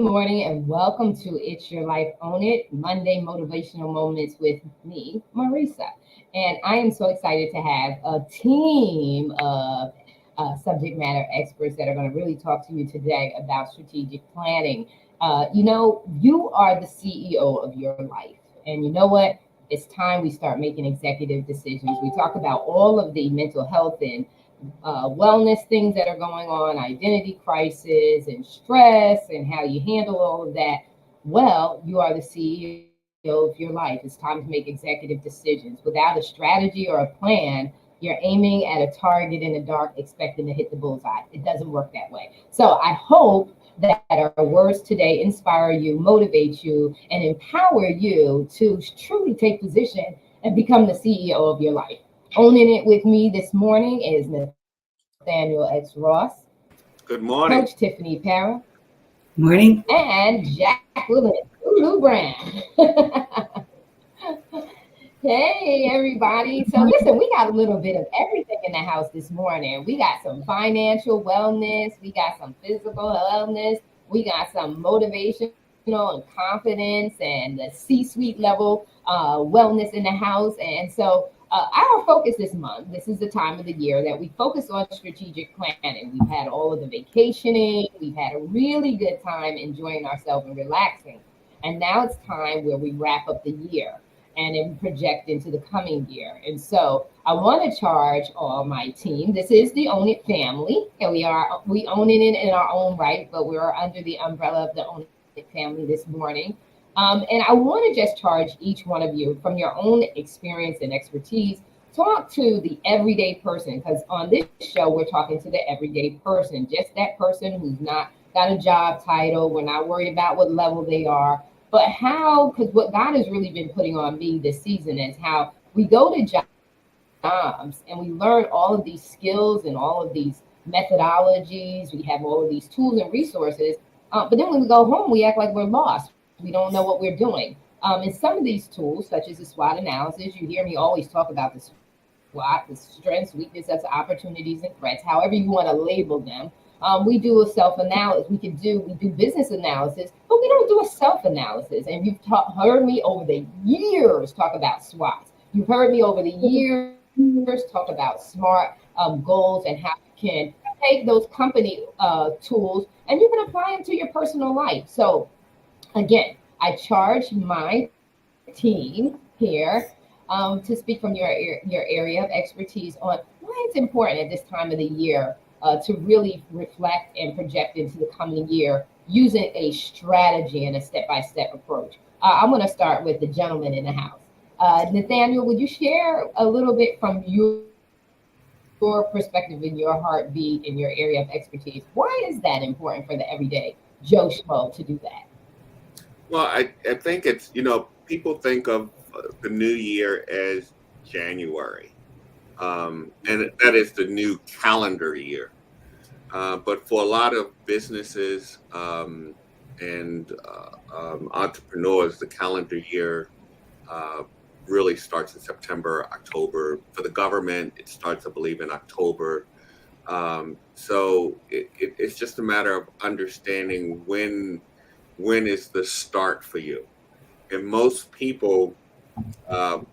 morning, and welcome to It's Your Life, Own It, Monday Motivational Moments with me, Marissa. And I am so excited to have a team of subject matter experts that are going to really talk to you today about strategic planning. You are the CEO of your life. And you know what? It's time we start making executive decisions. We talk about all of the mental health and wellness things that are going on, identity crisis and stress, and how you handle all of that. Well, you are the CEO of your life. It's time to make executive decisions. Without a strategy or a plan, you're aiming at a target in the dark, expecting to hit the bullseye. It doesn't work that way. So I hope that our words today inspire you, motivate you, and empower you to truly take position and become the CEO of your life. Owning it with me this morning is Nathaniel X. Ross, Good Coach morning. Tiffany Parra, Morning. and Jacqueline Lulu Brand. Hey, everybody. So, listen, we got a little bit of everything in the house this morning. We got some financial wellness, we got some physical wellness, we got some motivational and confidence and the C-suite level wellness in the house. And so, our focus this month, this is the time of the year that we focus on strategic planning. We've had all of the vacationing, we've had a really good time enjoying ourselves and relaxing. And now it's time where we wrap up the year and then project into the coming year. And so I want to charge all my team. This is the Own It family, and we own it in our own right, but we're under the umbrella of the Own It family this morning. And I want to just charge each one of you from your own experience and expertise. Talk to the everyday person, because on this show, we're talking to the everyday person, just that person who's not got a job title. We're not worried about what level they are, but how, because what God has really been putting on me this season is how we go to jobs and we learn all of these skills and all of these methodologies. We have all of these tools and resources. But then when we go home, we act like we're lost. We don't know what we're doing. And some of these tools, such as the SWOT analysis, you hear me always talk about the SWOT, the strengths, weaknesses, opportunities, and threats, however you want to label them. We do a self-analysis. We do business analysis, but we don't do a self-analysis. And you've heard me over the years talk about SWOTs. You've heard me over the years talk about smart goals and how you can take those company tools and you can apply them to your personal life. So again, I charge my team here to speak from your area of expertise on why it's important at this time of the year to really reflect and project into the coming year using a strategy and a step-by-step approach. I'm going to start with the gentleman in the house. Nathaniel, would you share a little bit from your perspective and your heartbeat in your area of expertise? Why is that important for the everyday Joe Schmo to do that? Well, I think people think of the new year as January, and that is the new calendar year. But for a lot of businesses and entrepreneurs, the calendar year uh, really starts in September, October. For the government, it starts, I believe, in October. So it's just a matter of understanding when is the start for you. And most people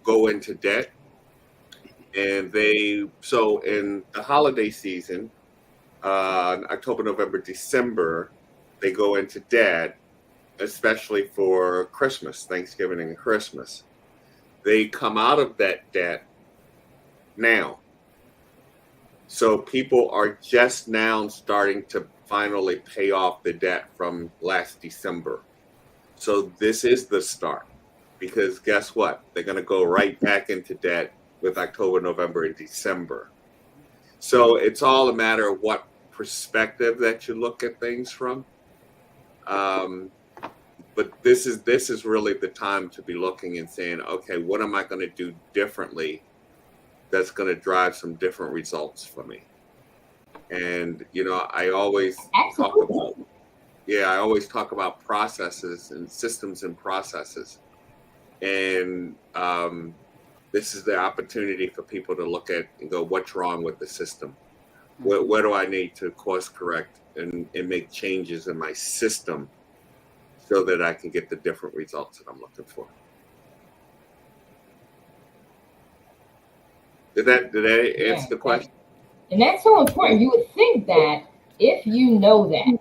go into debt, and so in the holiday season, October, November, December, they go into debt, especially for Christmas, Thanksgiving, and Christmas. They come out of that debt now. So people are just now starting to finally pay off the debt from last December. So this is the start, because guess what? They're going to go right back into debt with October, November, and December. So it's all a matter of what perspective that you look at things from. Um, but this is really the time to be looking and saying, okay, what am I going to do differently that's going to drive some different results for me? And I always talk Absolutely. about yeah, I always talk about processes and systems and processes. And this is the opportunity for people to look at and go, what's wrong with the system? Where do I need to course correct and make changes in my system so that I can get the different results that I'm looking for. Did that answer the question? And that's so important. You would think that if you know that,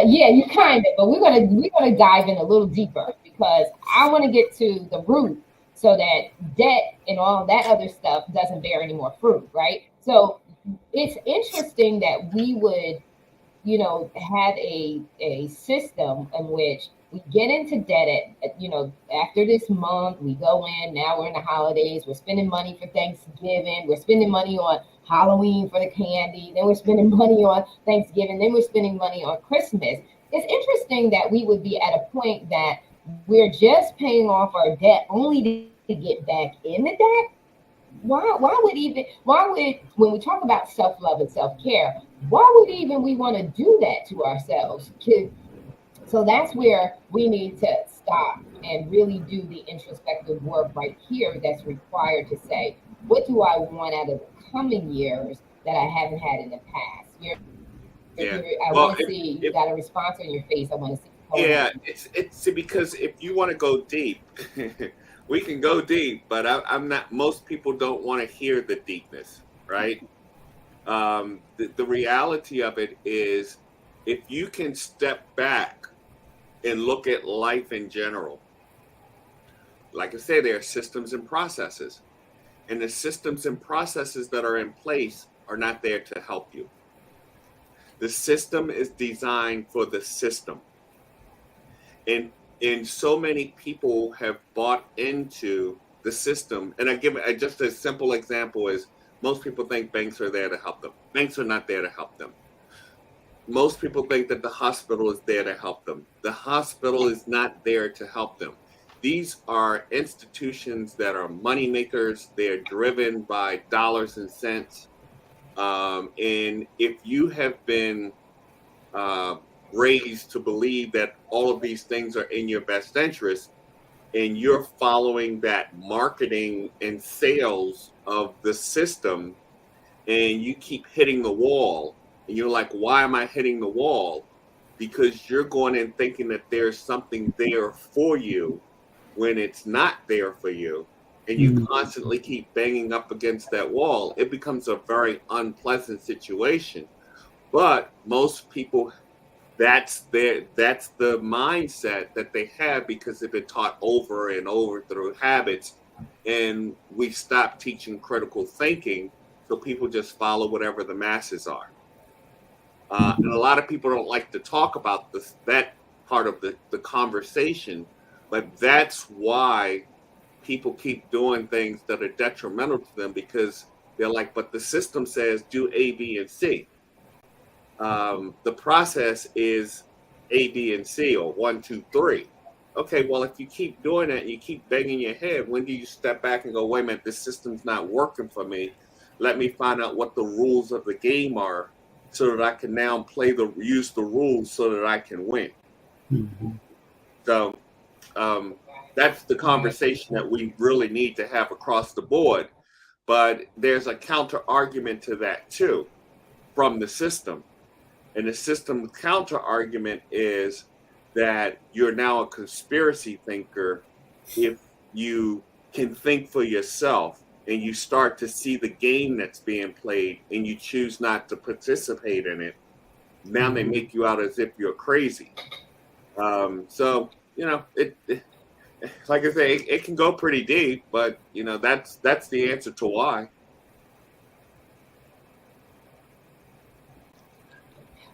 yeah, you kind of, but we're gonna dive in a little deeper because I want to get to the root so that debt and all that other stuff doesn't bear any more fruit, right? So it's interesting that we would, have a system in which we get into debt after this month, we go in, now we're in the holidays, we're spending money for Thanksgiving, we're spending money on Halloween for the candy, then we're spending money on Thanksgiving, then we're spending money on Christmas. It's interesting that we would be at a point that we're just paying off our debt only to get back in the debt. Why would when we talk about self-love and self-care, why would even we want to do that to ourselves? So that's where we need to stop and really do the introspective work right here that's required to say, what do I want out of the coming years that I haven't had in the past? I want to see, you got a response on your face. I want to see. Yeah, it's because if you want to go deep, we can go deep, but I'm not. Most people don't want to hear the deepness, right? The reality of it is, if you can step back and look at life in general, like I say, there are systems and processes, and the systems and processes that are in place are not there to help you. The system is designed for the system. And so many people have bought into the system. And I give just a simple example is most people think banks are there to help them. Banks are not there to help them. Most people think that the hospital is there to help them. The hospital is not there to help them. These are institutions that are money makers. They're driven by dollars and cents. And if you have been raised to believe that all of these things are in your best interest, and you're following that marketing and sales of the system, and you keep hitting the wall, and you're like, why am I hitting the wall? Because you're going in thinking that there's something there for you when it's not there for you, and you constantly keep banging up against that wall. It becomes a very unpleasant situation. But most people, that's the mindset that they have because they've been taught over and over through habits, and we stopped teaching critical thinking, so people just follow whatever the masses are. And a lot of people don't like to talk about that part of the conversation, but that's why people keep doing things that are detrimental to them, because they're like, but the system says do A, B, and C. The process is A, B, and C, or 1, 2, 3. Okay, well, if you keep doing that and you keep banging your head, when do you step back and go, wait a minute, this system's not working for me. Let me find out what the rules of the game are so that I can now use the rules so that I can win. Mm-hmm. So that's the conversation that we really need to have across the board. But there's a counter argument to that too from the system. And the system counter argument is that you're now a conspiracy thinker if you can think for yourself and you start to see the game that's being played and you choose not to participate in it. Now they make you out as if you're crazy. So, it like I say, it can go pretty deep, but that's the answer to why.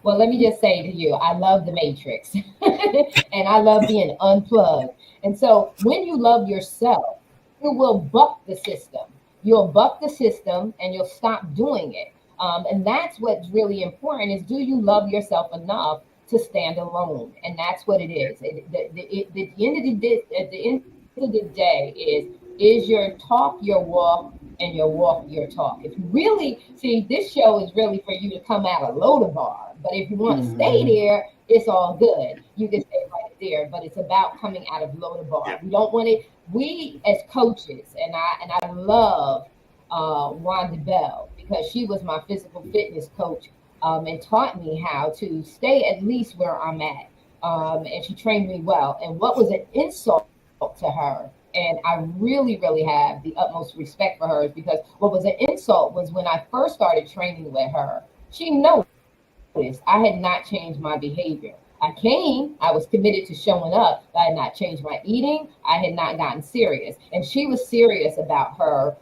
Well, let me just say to you, I love the Matrix and I love being unplugged. And so when you love yourself, you will buck the system. You'll buck the system and you'll stop doing it. And that's what's really important is, do you love yourself enough to stand alone? And that's what it is. At the end of the day is your talk your walk and your walk your talk. If you really see, this show is really for you to come out of Lodabar. But if you want to stay there, it's all good. You can stay right there. But it's about coming out of Lodabar. We don't want it. We as coaches, and I love Wanda Bell, because she was my physical fitness coach and taught me how to stay at least where I'm at. and she trained me well. And what was an insult to her, and I really, really have the utmost respect for her, is because what was an insult was when I first started training with her, she noticed I had not changed my behavior. I was committed to showing up, but I had not changed my eating. I had not gotten serious. And she was serious about her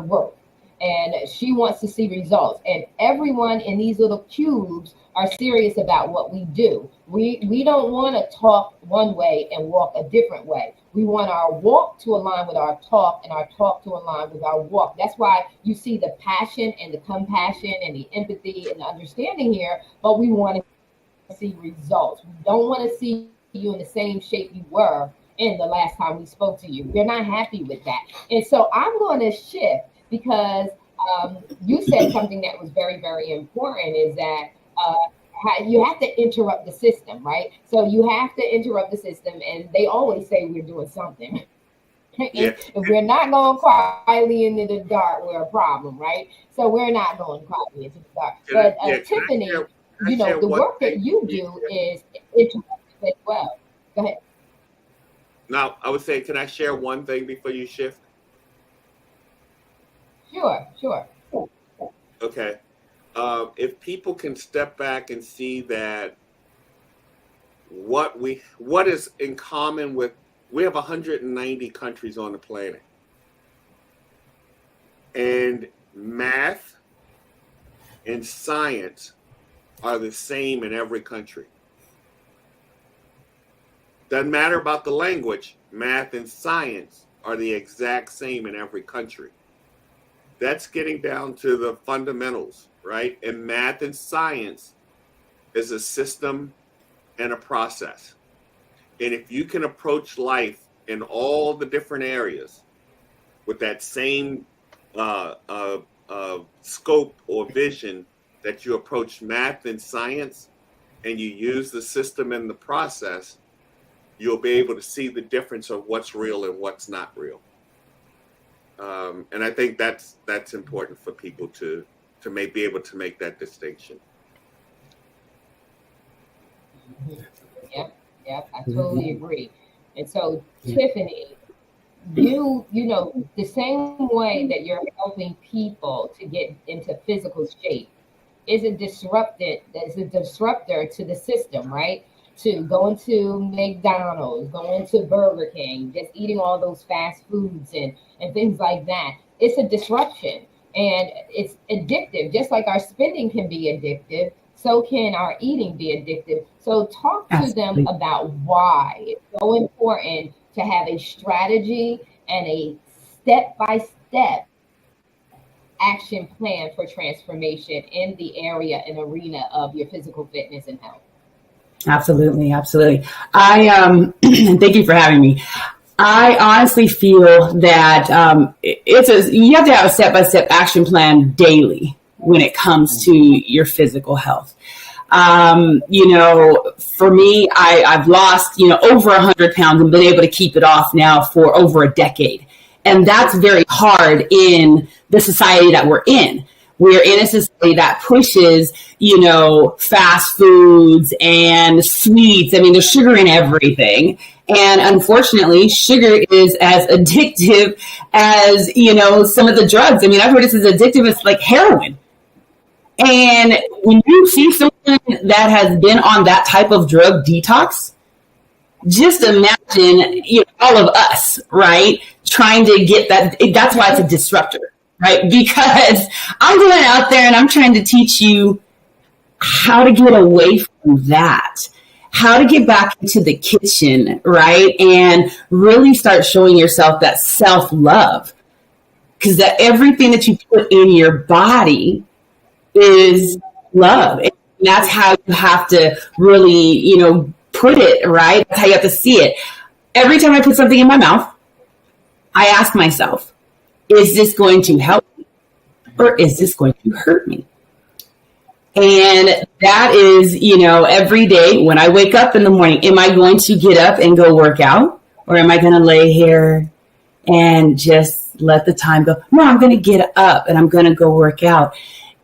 work. And she wants to see results. And everyone in these little cubes are serious about what we do. We don't want to talk one way and walk a different way. We want our walk to align with our talk and our talk to align with our walk. That's why you see the passion and the compassion and the empathy and the understanding here, but we want to see results. We don't want to see you in the same shape you were in the last time we spoke to you. We're not happy with that. And so I'm going to shift because you said something that was very, very important, is that you have to interrupt the system, right? So you have to interrupt the system, and they always say we're doing something. Yeah. If we're not going quietly into the dark, we're a problem, right? So we're not going quietly into the dark. But Tiffany, the work that you do is interrupt as well. Go ahead. Now, I would say, can I share one thing before you shift? Sure. Okay. If people can step back and see that what is in common with, we have 190 countries on the planet, and math and science are the same in every country. Doesn't matter about the language, math and science are the exact same in every country. That's getting down to the fundamentals, right? And math and science is a system and a process. And if you can approach life in all the different areas with that same scope or vision that you approach math and science, and you use the system and the process, you'll be able to see the difference of what's real and what's not real. And I think that's important for people to be able to make that distinction. Yep, I totally agree. And so, Tiffany, you know, the same way that you're helping people to get into physical shape is a disruptor to the system, right? To going to McDonald's, going to Burger King, just eating all those fast foods and things like that. It's a disruption, and it's addictive. Just like our spending can be addictive, so can our eating be addictive. So talk to them about why it's so important to have a strategy and a step-by-step action plan for transformation in the area and arena of your physical fitness and health. Absolutely. I thank you for having me. I honestly feel that you have to have a step-by-step action plan daily when it comes to your physical health. For me, I've lost, over 100 pounds and been able to keep it off now for over a decade. And that's very hard in the society that we're in. We're in a society that pushes, fast foods and sweets. I mean, there's sugar in everything. And unfortunately, sugar is as addictive as, some of the drugs. I mean, I've heard it's as addictive as like heroin. And when you see someone that has been on that type of drug detox, just imagine, all of us, right, trying to get that. That's why it's a disruptor, right? Because I'm going out there and I'm trying to teach you how to get away from that, how to get back into the kitchen, right? And really start showing yourself that self-love, because that everything that you put in your body is love. And that's how you have to really, put it, right? That's how you have to see it. Every time I put something in my mouth, I ask myself, is this going to help me or is this going to hurt me? And that is, every day when I wake up in the morning, am I going to get up and go work out, or am I going to lay here and just let the time go? No, I'm going to get up and I'm going to go work out.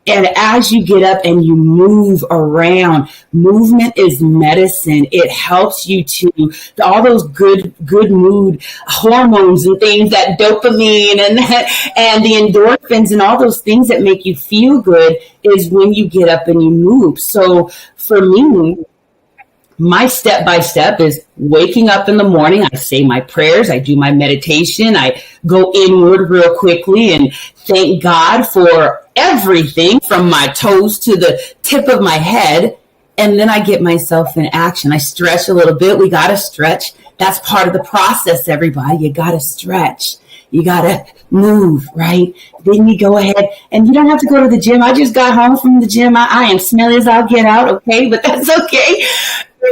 And as you get up and you move around, movement is medicine. It helps you to all those good mood hormones and things, that dopamine and the endorphins and all those things that make you feel good is when you get up and you move. So for me, my step by step is waking up in the morning. I say my prayers. I do my meditation. I go inward real quickly and thank God for everything from my toes to the tip of my head. And then I get myself in action. I stretch a little bit. We got to stretch. That's part of the process, everybody. You got to stretch. You got to move, right? Then you go ahead and you don't have to go to the gym. I just got home from the gym. I am smelly as I'll get out. Okay. But that's okay.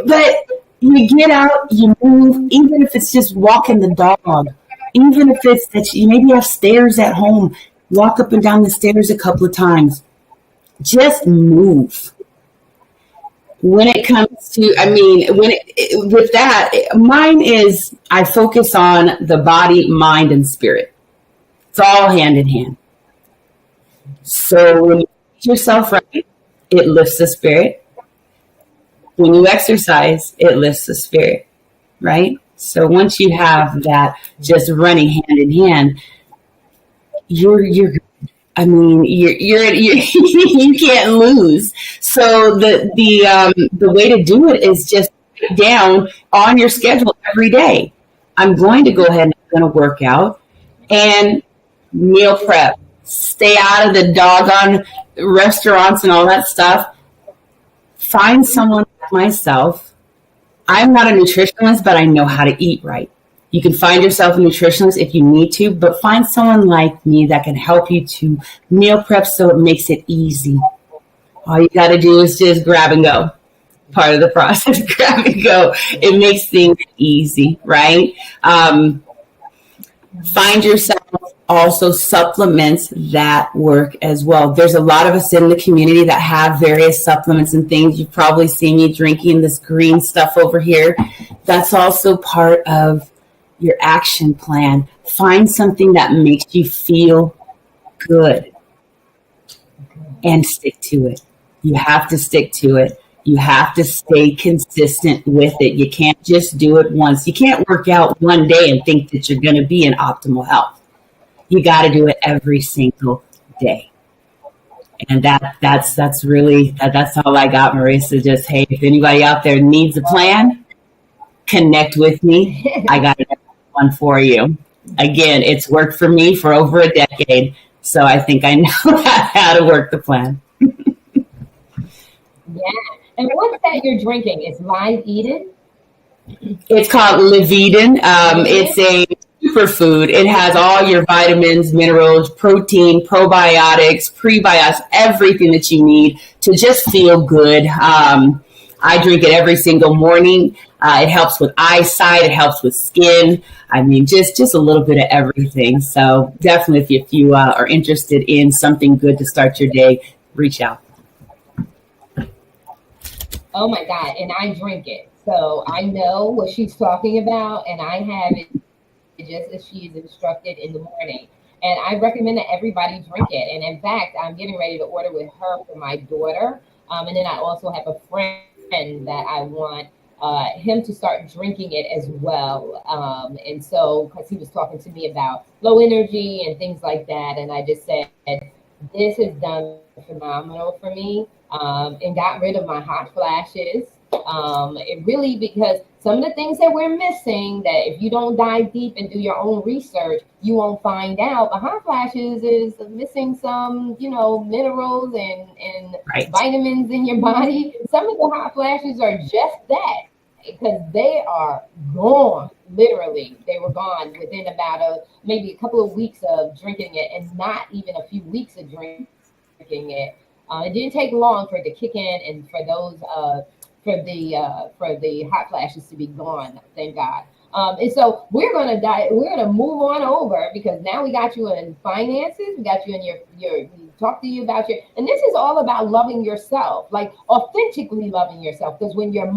But you get out, you move, even if it's just walking the dog, even if it's that you maybe have stairs at home, walk up and down the stairs a couple of times. Just move. When it comes to, with that, mine is, I focus on the body, mind, and spirit. It's all hand in hand. So when you eat yourself right, it lifts the spirit. When you exercise, it lifts the spirit, right? So once you have that just running hand in hand, you're you can't lose. So the way to do it is just down on your schedule every day. I'm going to go ahead and I'm going to work out and meal prep. Stay out of the doggone restaurants and all that stuff. Find someone like myself. I'm not a nutritionist, but I know how to eat right. You can find yourself a nutritionist if you need to, but find someone like me that can help you to meal prep so it makes it easy. All you got to do is just grab and go. Part of the process, grab and go. It makes things easy, right? Find yourself also supplements that work as well. There's a lot of us in the community that have various supplements and things. You've probably seen me drinking this green stuff over here. That's also part of your action plan. Find something that makes you feel good and stick to it. You have to stick to it. You have to stay consistent with it. You can't just do it once. You can't work out one day and think that you're going to be in optimal health. You got to do it every single day. And that's all I got, Marissa. Just, hey, if anybody out there needs a plan, connect with me. I got one for you. Again, it's worked for me for over a decade. So I think I know how to work the plan. Yeah. And what's that you're drinking? It's Live Eden? It's called Live Eden. It's a superfood. It has all your vitamins, minerals, protein, probiotics, prebiotics, everything that you need to just feel good. I drink it every single morning. It helps with eyesight. It helps with skin. I mean, just a little bit of everything. So definitely if you are interested in something good to start your day, reach out. Oh my God. And I drink it. So I know what she's talking about, and I have it just as she is instructed in the morning. And I recommend that everybody drink it. And in fact, I'm getting ready to order with her for my daughter. And then I also have a friend that I want him to start drinking it as well. And so, because he was talking to me about low energy and things like that. And I just said, this has done phenomenal for me. And got rid of my hot flashes. It really, because some of the things that we're missing, that if you don't dive deep and do your own research, you won't find out. But hot flashes is missing some, minerals and right. vitamins in your body. Some of the hot flashes are just that, because they are gone. Literally, they were gone within about maybe a couple of weeks of drinking it, and not even a few weeks of drinking it. It didn't take long for it to kick in, and for those for the hot flashes to be gone. Thank God. And so we're gonna move on over, because now we got you in finances. We got you in your talk to you about and this is all about loving yourself, like authentically loving yourself. Because when your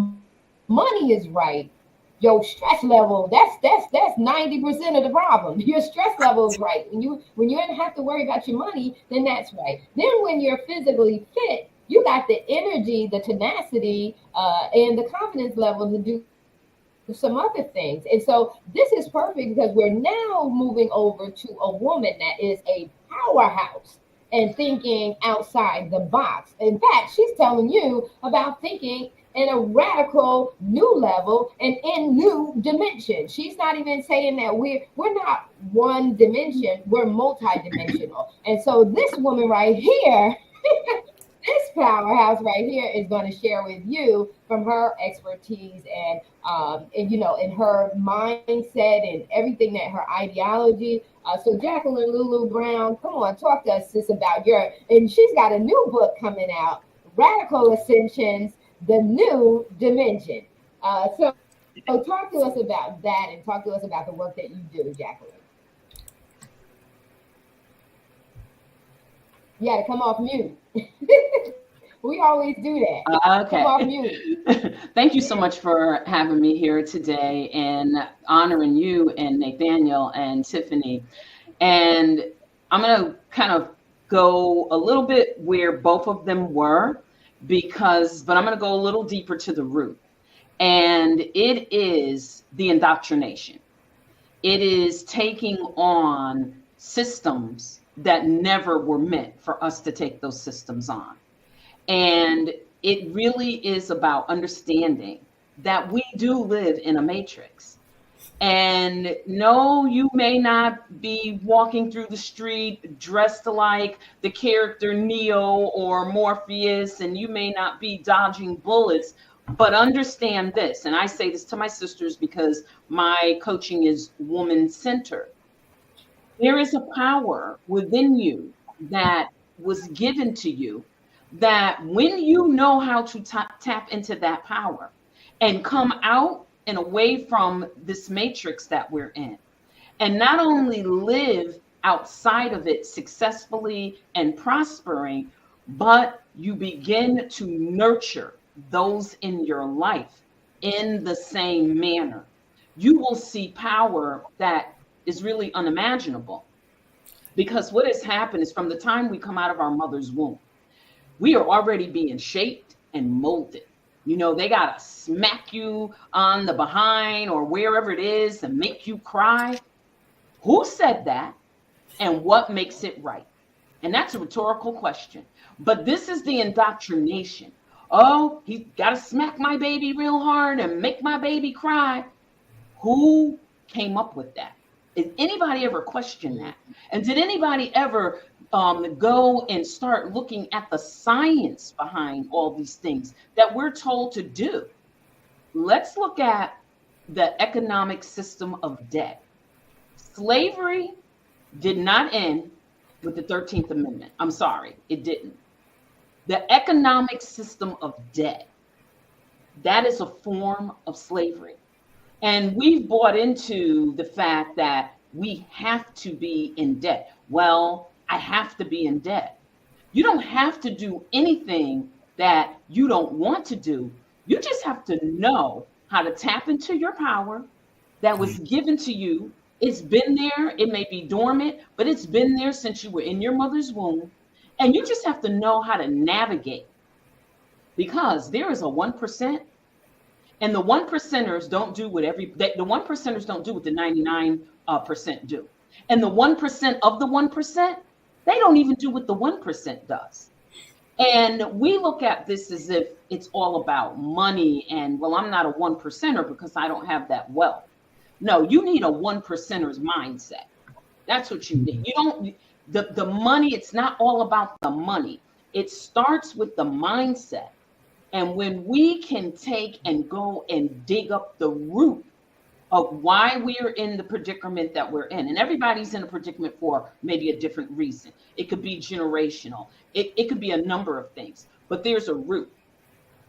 money is right, your stress level, that's 90% of the problem. Your stress level is right. When you don't have to worry about your money, then that's right. Then when you're physically fit, you got the energy, the tenacity, and the confidence level to do some other things. And so this is perfect because we're now moving over to a woman that is a powerhouse and thinking outside the box. In fact, she's telling you about thinking in a radical new level and in new dimension. She's not even saying that we're not one dimension, we're multidimensional. And so this woman right here, this powerhouse right here is going to share with you from her expertise and in her mindset and everything that her ideology. So Jacqueline Lulu Brown, come on, talk to us sis about and she's got a new book coming out, Radical Ascensions, The New Dimension. So talk to us about that and talk to us about the work that you do, Jacqueline. You got to come off mute. We always do that. Okay. Come off mute. Thank you so much for having me here today and honoring you and Nathaniel and Tiffany. And I'm going to kind of go a little bit where both of them were but I'm going to go a little deeper to the root. And it is the indoctrination. It is taking on systems that never were meant for us to take those systems on. And it really is about understanding that we do live in a matrix. And no, you may not be walking through the street dressed like the character Neo or Morpheus, and you may not be dodging bullets, but understand this. And I say this to my sisters because my coaching is woman-centered. There is a power within you that was given to you that when you know how to tap into that power and come out and away from this matrix that we're in, and not only live outside of it successfully and prospering, but you begin to nurture those in your life in the same manner, you will see power that is really unimaginable. Because what has happened is from the time we come out of our mother's womb, we are already being shaped and molded. You know, they got to smack you on the behind or wherever it is and make you cry. Who said that? And what makes it right? And that's a rhetorical question. But this is the indoctrination. Oh, he's got to smack my baby real hard and make my baby cry. Who came up with that? Did anybody ever question that? And did anybody ever go and start looking at the science behind all these things that we're told to do? Let's look at the economic system of debt. Slavery did not end with the 13th Amendment. I'm sorry, it didn't. The economic system of debt, that is a form of slavery. And we've bought into the fact that we have to be in debt. Well, I have to be in debt. You don't have to do anything that you don't want to do. You just have to know how to tap into your power that was given to you. It's been there. It may be dormant, but it's been there since you were in your mother's womb. And you just have to know how to navigate, because there is a 1%. And the 1%ers don't do what the 1%ers don't do what the 99% do. And the 1% of the 1%, they don't even do what the 1% does. And we look at this as if it's all about money and, well, I'm not a 1%er because I don't have that wealth. No, you need a 1%er's mindset. That's what you need. You don't, the money, it's not all about the money. It starts with the mindset. And when we can take and go and dig up the root of why we are in the predicament that we're in, and everybody's in a predicament for maybe a different reason. It could be generational. It could be a number of things, but there's a root.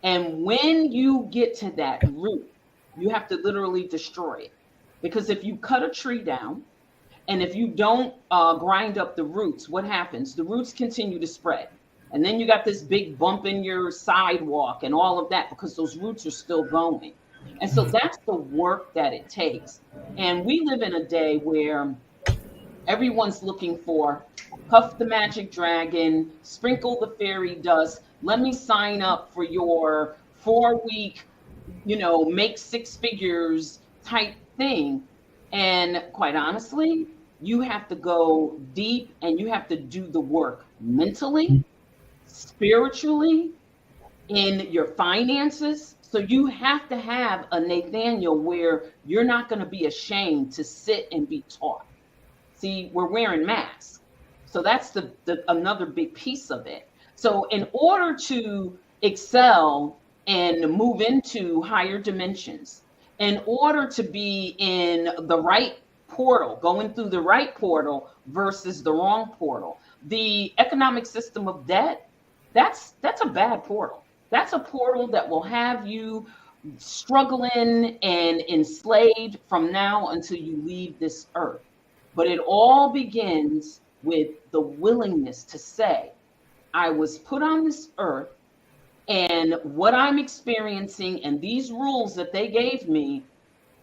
And when you get to that root, you have to literally destroy it. Because if you cut a tree down and if you don't grind up the roots, what happens? The roots continue to spread. And then you got this big bump in your sidewalk and all of that because those roots are still going. And so that's the work that it takes. And we live in a day where everyone's looking for puff the magic dragon, sprinkle the fairy dust. Let me sign up for your 4 week, make six figures type thing. And quite honestly, you have to go deep and you have to do the work mentally, spiritually, in your finances. So you have to have a Nathaniel where you're not going to be ashamed to sit and be taught. See, we're wearing masks. So that's the another big piece of it. So in order to excel and move into higher dimensions, in order to be in the right portal, going through the right portal versus the wrong portal, the economic system of debt, that's a bad portal. That's a portal that will have you struggling and enslaved from now until you leave this earth. But it all begins with the willingness to say, I was put on this earth, and what I'm experiencing and these rules that they gave me,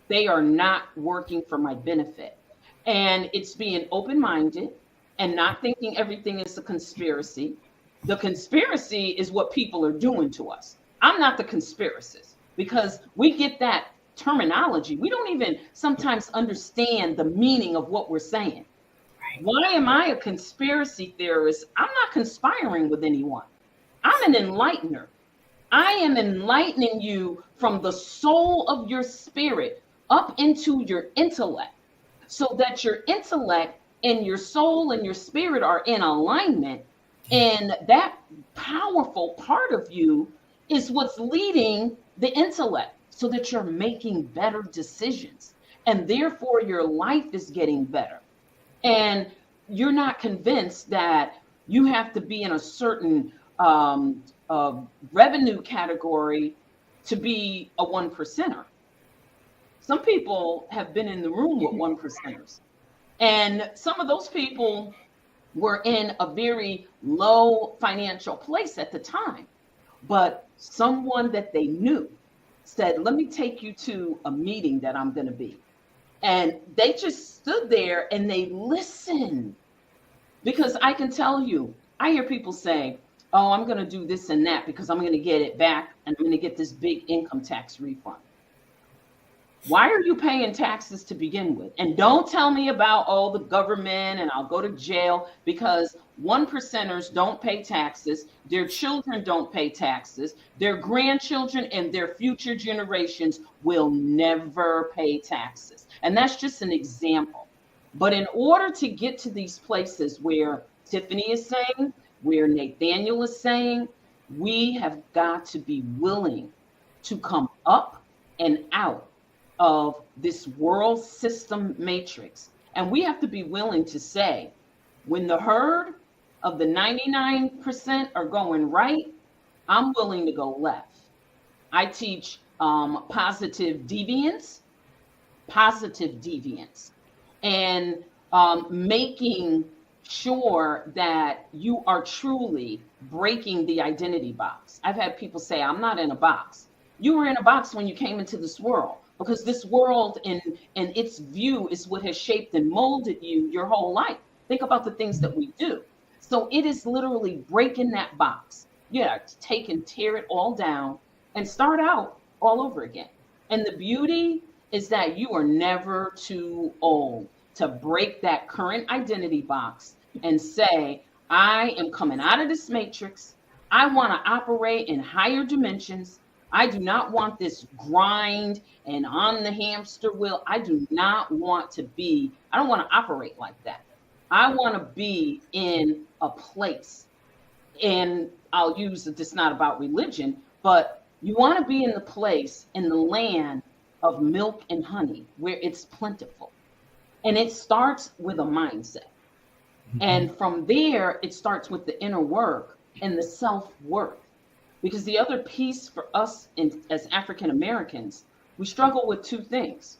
they are not working for my benefit. And it's being open-minded and not thinking everything is a conspiracy. The conspiracy is what people are doing to us. I'm not the conspiracist, because we get that terminology. We don't even sometimes understand the meaning of what we're saying. Right. Why am I a conspiracy theorist? I'm not conspiring with anyone. I'm an enlightener. I am enlightening you from the soul of your spirit up into your intellect, so that your intellect and your soul and your spirit are in alignment. And that powerful part of you is what's leading the intellect, so that you're making better decisions. And therefore, your life is getting better. And you're not convinced that you have to be in a certain revenue category to be a one percenter. Some people have been in the room with one percenters. And some of those people were in a very low financial place at the time. But someone that they knew said, let me take you to a meeting that I'm going to be. And they just stood there and they listened. Because I can tell you, I hear people say, oh, I'm going to do this and that because I'm going to get it back and I'm going to get this big income tax refund. Why are you paying taxes to begin with? And don't tell me about, oh, the government and I'll go to jail, because one percenters don't pay taxes. Their children don't pay taxes. Their grandchildren and their future generations will never pay taxes. And that's just an example. But in order to get to these places where Tiffany is saying, where Nathaniel is saying, we have got to be willing to come up and out of this world system matrix. And we have to be willing to say, when the herd of the 99% are going right, I'm willing to go left. I teach positive deviance, and making sure that you are truly breaking the identity box. I've had people say, I'm not in a box. You were in a box when you came into this world, because this world and its view is what has shaped and molded you your whole life. Think about the things that we do. So it is literally breaking that box. Yeah, tear it all down and start out all over again. And the beauty is that you are never too old to break that current identity box and say, I am coming out of this matrix. I want to operate in higher dimensions. I do not want this grind and on the hamster wheel. I do not want to be, I don't want to operate like that. I want to be in a place, and I'll use this, it's not about religion, but you want to be in the place, in the land of milk and honey, where it's plentiful. And it starts with a mindset. And from there, it starts with the inner work and the self-worth. Because the other piece for us as African Americans, we struggle with two things.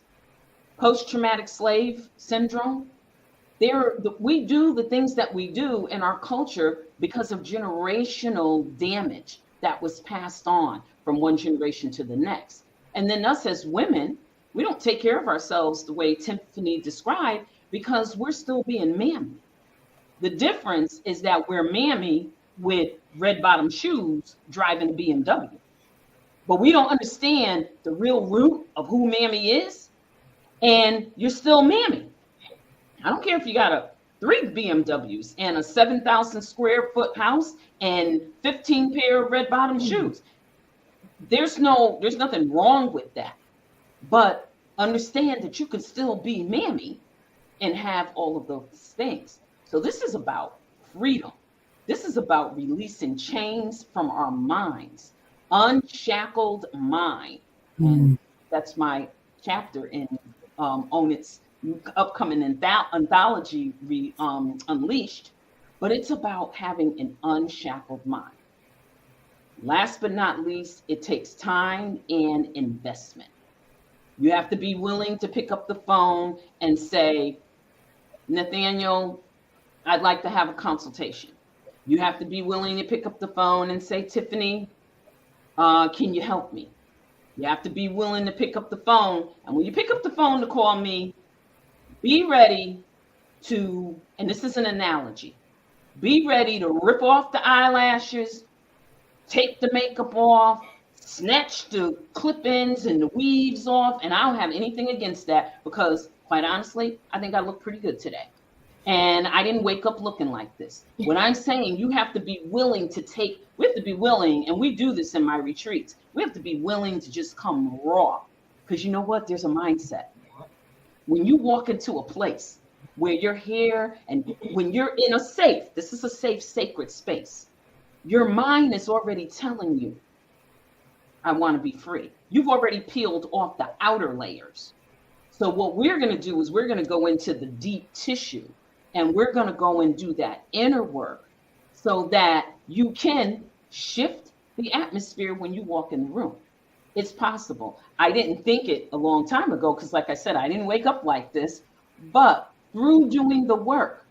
Post-traumatic slave syndrome. We do the things that we do in our culture because of generational damage that was passed on from one generation to the next. And then us as women, we don't take care of ourselves the way Tiffany described because we're still being mammy. The difference is that we're mammy with red bottom shoes driving a BMW. But we don't understand the real root of who mammy is. And you're still mammy. I don't care if you got a 3 BMWs and a 7,000 square foot house and 15 pair of red bottom shoes. There's nothing wrong with that. But understand that you can still be mammy and have all of those things. So this is about freedom. This is about releasing chains from our minds, unshackled mind. And that's my chapter in on its upcoming anthology, Unleashed. But it's about having an unshackled mind. Last but not least, it takes time and investment. You have to be willing to pick up the phone and say, Nathaniel, I'd like to have a consultation. You have to be willing to pick up the phone and say, Tiffany, can you help me? You have to be willing to pick up the phone. And when you pick up the phone to call me, be ready to, and this is an analogy, be ready to rip off the eyelashes, take the makeup off, snatch the clip-ins and the weaves off. And I don't have anything against that because, quite honestly, I think I look pretty good today. And I didn't wake up looking like this. When I'm saying you have to be willing to we have to be willing, and we do this in my retreats, we have to be willing to just come raw. Because you know what? There's a mindset. When you walk into a place where you're here and when you're in this is a safe, sacred space, your mind is already telling you, I want to be free. You've already peeled off the outer layers. So what we're going to do is we're going to go into the deep tissue and we're going to go and do that inner work so that you can shift the atmosphere when you walk in the room. It's possible. I didn't think it a long time ago because, like I said, I didn't wake up like this. But through doing the work,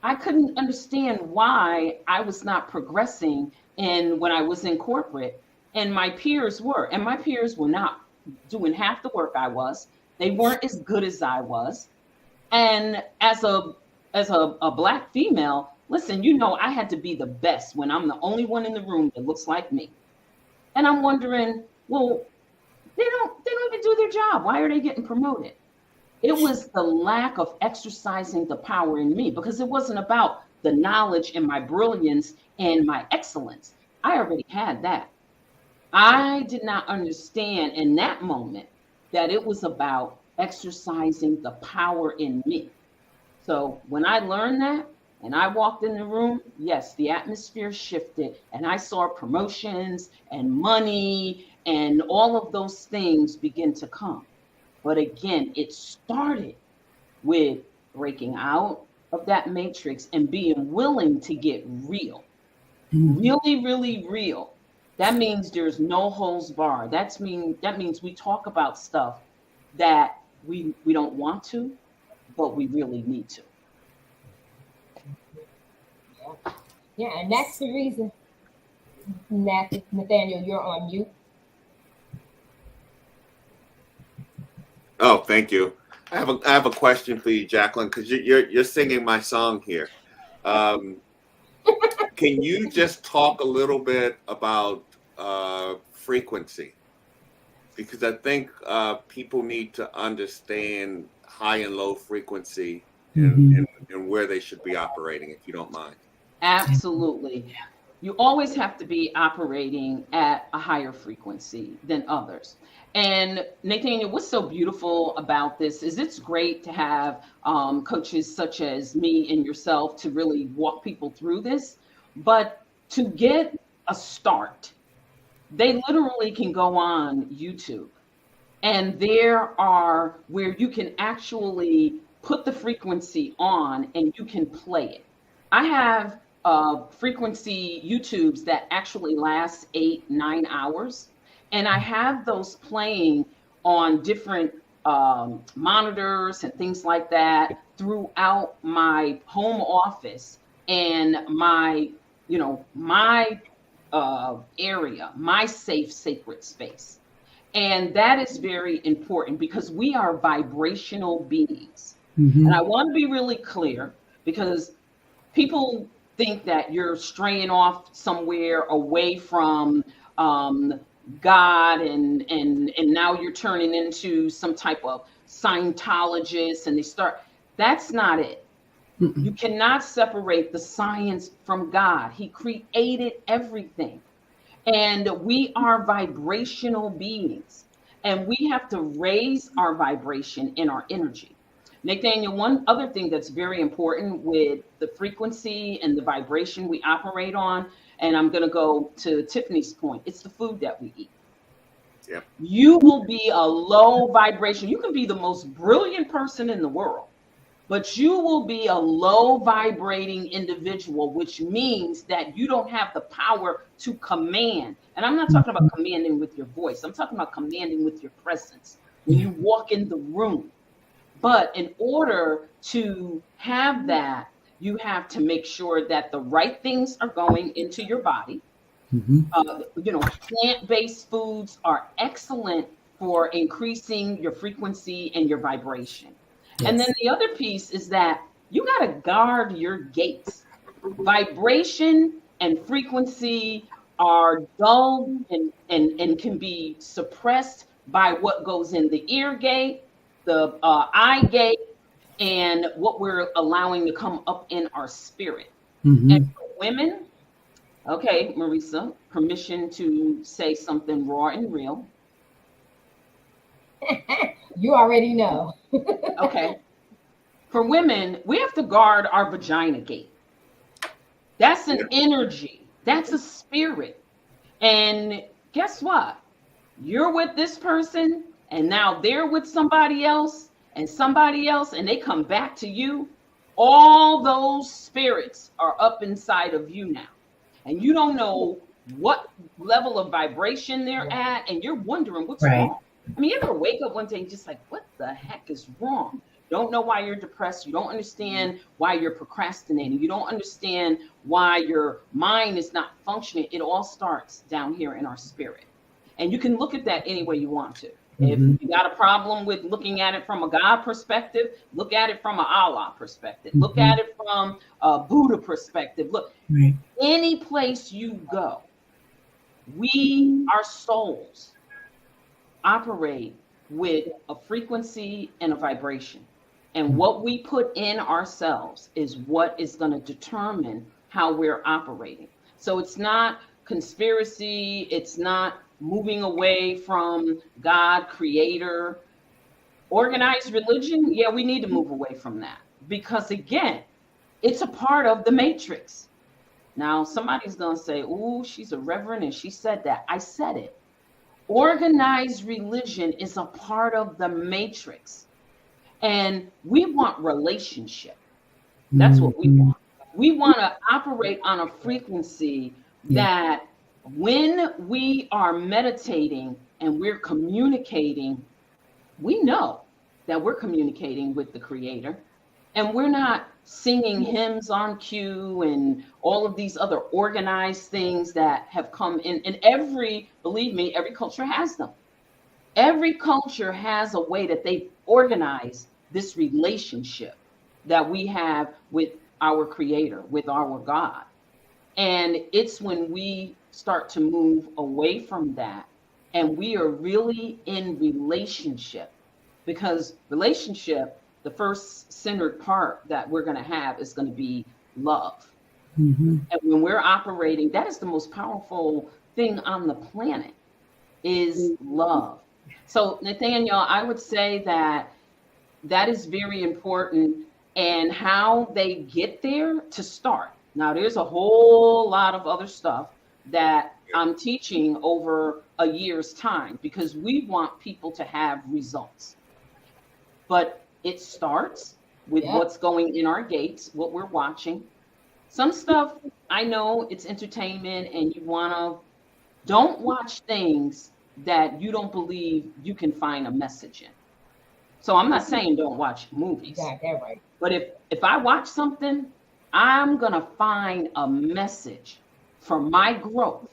I couldn't understand why I was not progressing when I was in corporate. And my peers were. And my peers were not doing half the work I was. They weren't as good as I was. And as a Black female, listen, I had to be the best when I'm the only one in the room that looks like me. And I'm wondering, well, they don't even do their job. Why are they getting promoted? It was the lack of exercising the power in me because it wasn't about the knowledge and my brilliance and my excellence. I already had that. I did not understand in that moment that it was about exercising the power in me. So when I learned that and I walked in the room, yes, the atmosphere shifted and I saw promotions and money and all of those things begin to come. But again, it started with breaking out of that matrix and being willing to get real, really, really real. That means there's no holds barred. That means we talk about stuff that we don't want to, but we really need to. Yeah, and that's the reason, Nathaniel, you're on mute. Oh, thank you. I have a question for you, Jacqueline, because you're singing my song here. Can you just talk a little bit about frequency? Because I think people need to understand high and low frequency and where they should be operating, if you don't mind. Absolutely. You always have to be operating at a higher frequency than others. And Nathaniel, what's so beautiful about this is it's great to have coaches such as me and yourself to really walk people through this. But to get a start, they literally can go on YouTube. And there are where you can actually put the frequency on and you can play it. I have frequency YouTubes that actually last 8-9 hours. And I have those playing on different monitors and things like that throughout my home office and my area, my safe, sacred space. And that is very important because we are vibrational beings. Mm-hmm. And I want to be really clear because people think that you're straying off somewhere away from God, and now you're turning into some type of Scientologist, and that's not it. Mm-mm. You cannot separate the science from God. He created everything. And we are vibrational beings, and we have to raise our vibration in our energy. Nathaniel, one other thing that's very important with the frequency and the vibration we operate on, and I'm going to go to Tiffany's point, it's the food that we eat. Yep. You will be a low vibration. You can be the most brilliant person in the world, but you will be a low vibrating individual, which means that you don't have the power to command. And I'm not talking about commanding with your voice. I'm talking about commanding with your presence when you walk in the room. But in order to have that, you have to make sure that the right things are going into your body. Mm-hmm. Plant-based foods are excellent for increasing your frequency and your vibration. Yes. And then the other piece is that you got to guard your gates. Vibration and frequency are dull and can be suppressed by what goes in the ear gate, the eye gate, and what we're allowing to come up in our spirit. Mm-hmm. And for women, okay, Marissa, permission to say something raw and real. You already know. Okay. For women, we have to guard our vagina gate. That's an energy. That's a spirit. And guess what? You're with this person, and now they're with somebody else, and they come back to you. All those spirits are up inside of you now. And you don't know what level of vibration they're at, and you're wondering what's wrong. I mean, you ever wake up one day and just like, what the heck is wrong? You don't know why you're depressed. You don't understand why you're procrastinating. You don't understand why your mind is not functioning. It all starts down here in our spirit. And you can look at that any way you want to. Mm-hmm. If you got a problem with looking at it from a God perspective, look at it from an Allah perspective. Look at it from a Buddha perspective. Look, any place you go, our souls operate with a frequency and a vibration. And what we put in ourselves is what is going to determine how we're operating. So it's not conspiracy. It's not moving away from God, creator. Organized religion, yeah, we need to move away from that. Because again, it's a part of the matrix. Now, somebody's going to say, ooh, she's a reverend and she said that. I said it. Organized religion is a part of the matrix. And we want relationship. That's what we want. We want to operate on a frequency that when we are meditating and we're communicating, we know that we're communicating with the creator. And we're not singing hymns on cue and all of these other organized things that have come in. And believe me, every culture has them. Every culture has a way that they organize this relationship that we have with our creator, with our God. And it's when we start to move away from that and we are really in relationship, because relationship, the first centered part that we're going to have is going to be love. Mm-hmm. And when we're operating, that is the most powerful thing on the planet, is love. So Nathaniel, I would say that is very important, and how they get there to start. Now, there's a whole lot of other stuff that I'm teaching over a year's time, because we want people to have results. But it starts with what's going in our gates, what we're watching. Some stuff, I know it's entertainment, and don't watch things that you don't believe you can find a message in. So I'm not saying don't watch movies. Exactly right. But if I watch something, I'm going to find a message for my growth,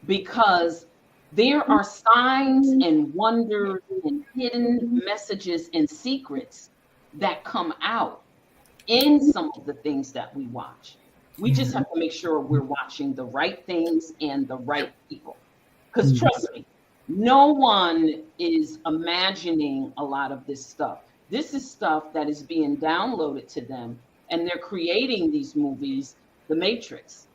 because There are signs and wonders and hidden messages and secrets that come out in some of the things that we watch. We just have to make sure we're watching the right things and the right people. Because trust me, no one is imagining a lot of this stuff. This is stuff that is being downloaded to them, and they're creating these movies, The Matrix.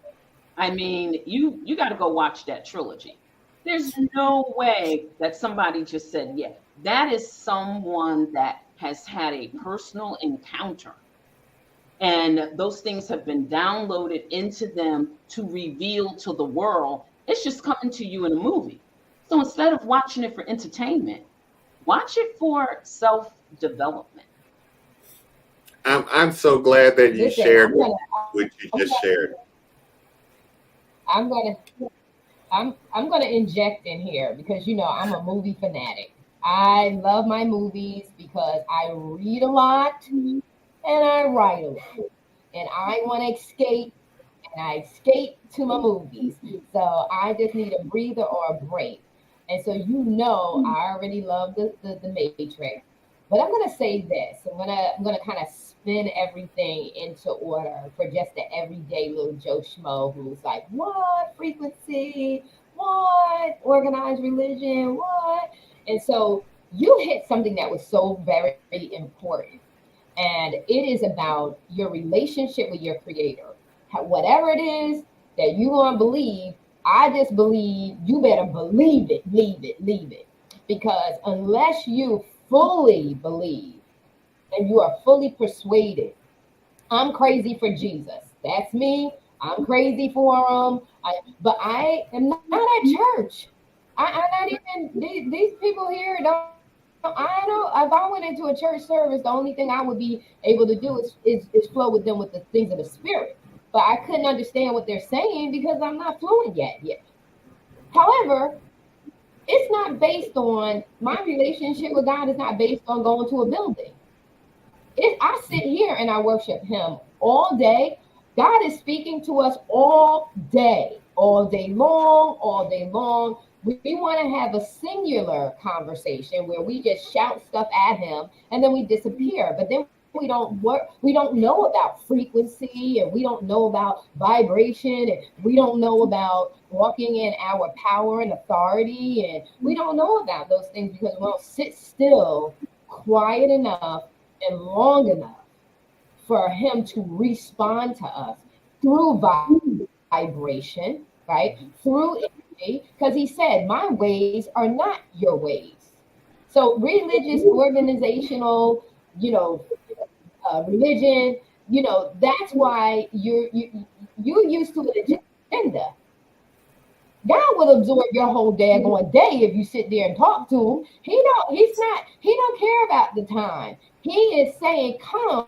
I mean, you got to go watch that trilogy. There's no way that somebody just said, yeah, that is someone that has had a personal encounter. And those things have been downloaded into them to reveal to the world. It's just coming to you in a movie. So instead of watching it for entertainment, watch it for self-development. I'm so glad that you shared what you just shared. I'm gonna inject in here because I'm a movie fanatic. I love my movies because I read a lot and I write a lot, and I want to escape, and I escape to my movies. So I just need a breather or a break. And so I already love the Matrix. But I'm gonna say this. I'm gonna kind of spin everything into order for just the everyday little Joe Schmo who's like, what frequency? What organized religion? What? And so you hit something that was so very, very important. And it is about your relationship with your creator. Whatever it is that you want to believe, I just believe you better believe it, leave it. Because unless you fully believe and you are fully persuaded, I'm crazy for Jesus. That's me. I'm crazy for him. But I am not at church. I'm not even, these people here don't. I know if I went into a church service, the only thing I would be able to do is flow with them with the things of the spirit. But I couldn't understand what they're saying because I'm not fluent yet. However, it's not based on my relationship with God. Is not based on going to a building. If I sit here and I worship Him all day, God is speaking to us all day long. We want to have a singular conversation where we just shout stuff at Him and then we disappear. But then we don't know about frequency, and we don't know about vibration, and we don't know about walking in our power and authority, and we don't know about those things because we don't sit still quiet enough and long enough for Him to respond to us through vibration, right? Through energy, because He said, my ways are not your ways. So religious, organizational, religion, that's why you're used to an agenda. God will absorb your whole daggone day if you sit there and talk to Him. He don't care about the time. He is saying, come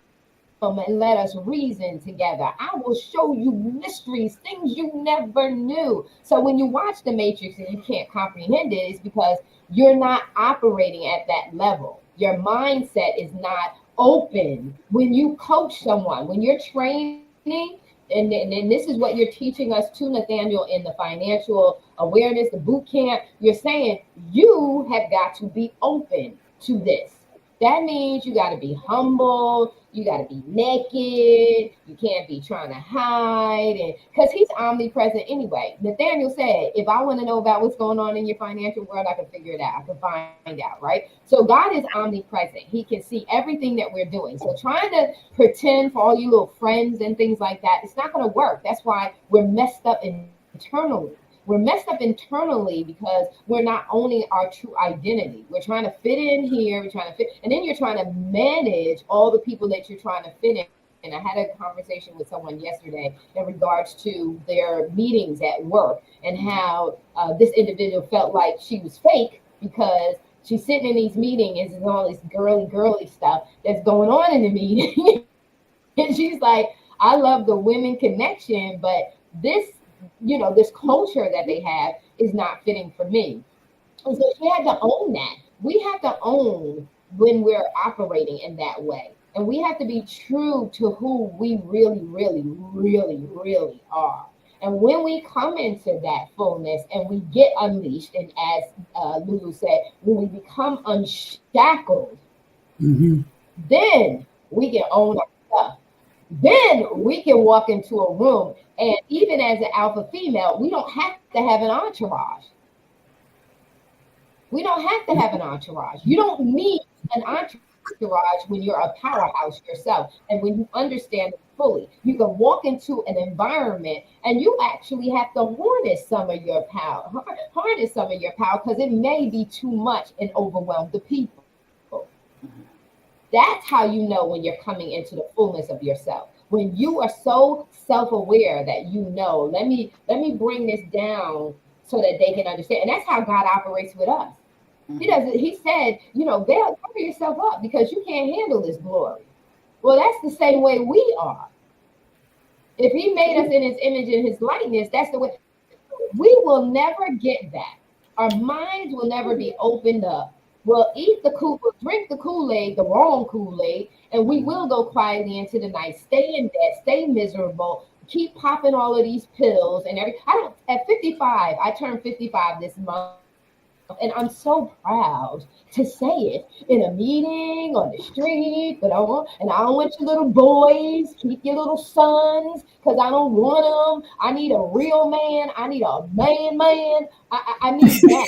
and let us reason together. I will show you mysteries, things you never knew. So when you watch The Matrix and you can't comprehend it, it's because you're not operating at that level. Your mindset is not open. When you coach someone, when you're training, and this is what you're teaching us too, Nathaniel, in the financial awareness, the boot camp, you're saying you have got to be open to this. That means you got to be humble. You got to be naked. You can't be trying to hide. And because He's omnipresent anyway. Nathaniel said, if I want to know about what's going on in your financial world, I can figure it out. I can find out, right? So God is omnipresent. He can see everything that we're doing. So trying to pretend for all you little friends and things like that, it's not going to work. That's why we're messed up internally. We're messed up internally because we're not owning our true identity. We're trying to fit in here, and then you're trying to manage all the people that you're trying to fit in. And I had a conversation with someone yesterday in regards to their meetings at work and how this individual felt like she was fake because she's sitting in these meetings and all this girly stuff that's going on in the meeting. And she's like, I love the women connection, but this culture that they have is not fitting for me. And so she had to own that. We have to own when we're operating in that way. And we have to be true to who we really, really, really, really are. And when we come into that fullness and we get unleashed, and as Lulu said, when we become unshackled, then we can own our stuff. Then we can walk into a room, and even as an alpha female, we don't have to have an entourage. We don't have to have an entourage. You don't need an entourage when you're a powerhouse yourself. And when you understand it fully, you can walk into an environment and you actually have to harness some of your power, because it may be too much and overwhelm the people. That's how you know when you're coming into the fullness of yourself. When you are so self-aware that you know, let me bring this down so that they can understand. And that's how God operates with us. He said, they'll cover yourself up because you can't handle this glory. Well, that's the same way we are. If he made us in his image and his likeness, that's the way. We will never get that. Our minds will never be opened up. We'll drink the Kool-Aid, the wrong Kool-Aid, and we will go quietly into the night, stay in debt, stay miserable, keep popping all of these pills and at 55, I turned 55 this month. And I'm so proud to say it in a meeting on the street, but I don't want your little boys, keep your little sons, because I don't want them. I need a real man. I need a man. I need that.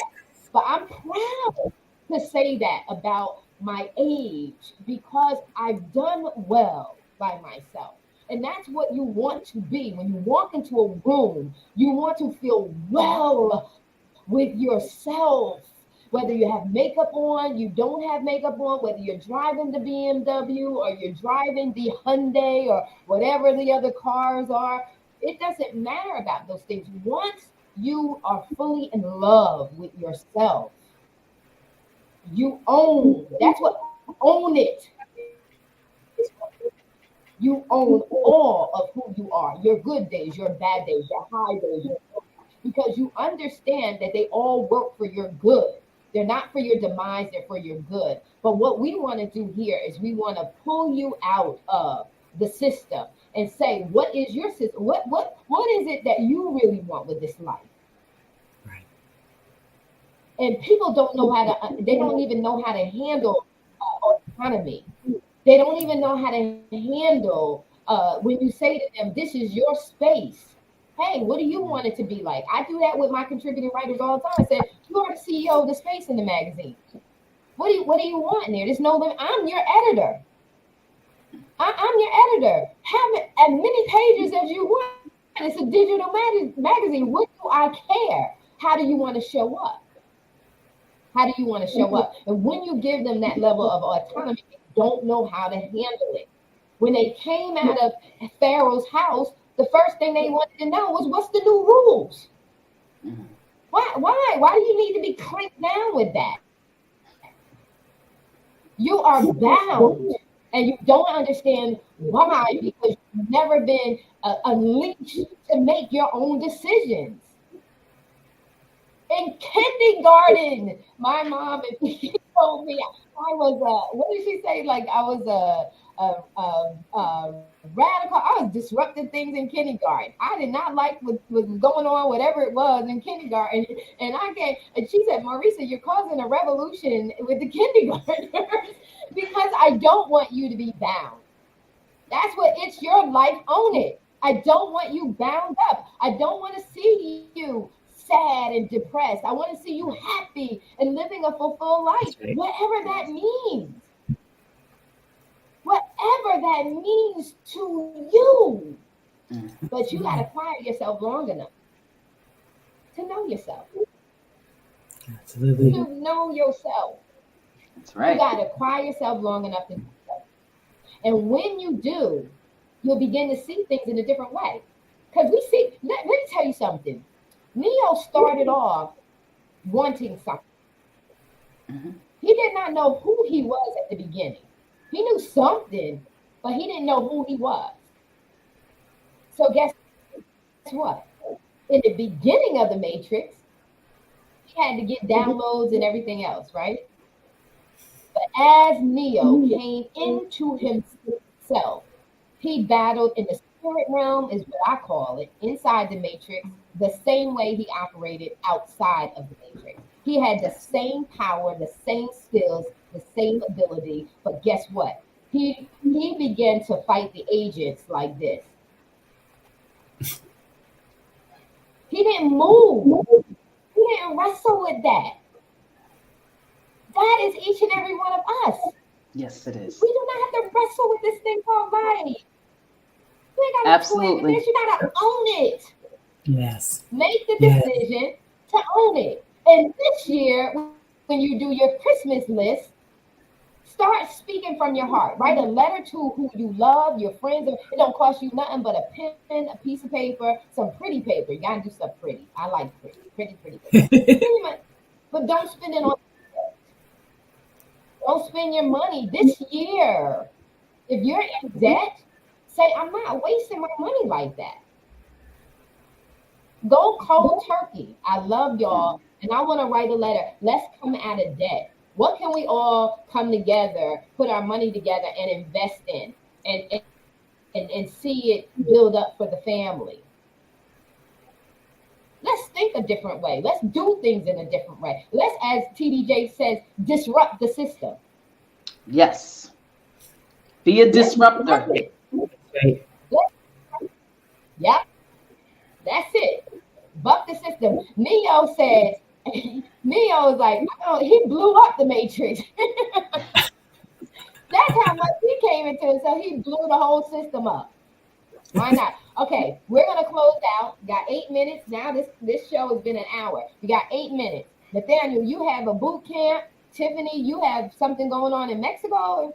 But I'm proud to say that about my age because I've done well by myself. And that's what you want to be. When you walk into a room, you want to feel well with yourself, whether you have makeup on, you don't have makeup on, whether you're driving the BMW or you're driving the Hyundai or whatever the other cars are, it doesn't matter about those things. Once you are fully in love with yourself, you own it. You own all of who you are, your good days, your bad days, your high days, because you understand that they all work for your good. They're not for your demise, they're for your good. But what we want to do here is we want to pull you out of the system and say, what is your system? What is it that you really want with this life? Right. And people don't even know how to handle autonomy. They don't even know how to handle when you say to them, this is your space. Hey, what do you want it to be like? I do that with my contributing writers all the time. I said, you are the CEO of the space in the magazine. What do you want in there? There's no limit. I'm your editor. I'm your editor. Have as many pages as you want. It's a digital magazine. What do I care? How do you want to show up? How do you want to show up? And when you give them that level of autonomy, they don't know how to handle it. When they came out of Pharaoh's house, the first thing they wanted to know was, what's the new rules? Why do you need to be clamped down with that? You are bound, and you don't understand why, because you've never been unleashed to make your own decisions. In kindergarten, my mom told me I was what did she say? Like I was a radical. I was disrupting things in kindergarten. I did not like what was going on, whatever it was in kindergarten. And she said, Marissa, you're causing a revolution with the kindergartners because I don't want you to be bound. That's what it's your life. Own it. I don't want you bound up. I don't want to see you sad and depressed. I want to see you happy and living a fulfilled life, whatever that means. Whatever that means to you. But you got to quiet yourself long enough to know yourself. Absolutely. To know yourself. That's right. You got to quiet yourself long enough to know yourself. And when you do, you'll begin to see things in a different way. Because let me tell you something. Neo started off wanting something. He did not know who he was at the beginning. He knew something, but he didn't know who he was. So guess what? In the beginning of the Matrix, he had to get downloads and everything else, right? But as Neo came into himself, he battled in the spirit realm is what I call it, inside the matrix, the same way he operated outside of the matrix. He had the same power, the same skills, the same ability, but guess what? He began to fight the agents like this. He didn't move. He didn't wrestle with that. That is each and every one of us. Yes, it is. We do not have to wrestle with this thing called life. You ain't got to Absolutely. play with this. You got to own it. Yes. Make the decision to own it. And this year, when you do your Christmas list, start speaking from your heart. Write a letter to who you love, your friends. It don't cost you nothing but a pen, a piece of paper, some pretty paper. You got to do stuff pretty. I like pretty paper. But don't spend it on. Don't spend your money this year. If you're in debt, say, I'm not wasting my money like that. Go cold turkey. I love y'all. And I want to write a letter. Let's come out of debt. What can we all come together, put our money together and invest in and see it build up for the family? Let's think a different way. Let's do things in a different way. Let's, as TDJ says, disrupt the system. Yes. Be a disruptor. Right. Yep. That's it. Buck the system. Neo said, Neo is like, oh, he blew up the Matrix. That's how much he came into it. So he blew the whole system up. Why not? Okay, we're going to close out. Got 8 minutes. Now this show has been an hour. We got 8 minutes. Nathaniel, you have a boot camp. Tiffany, you have something going on in Mexico?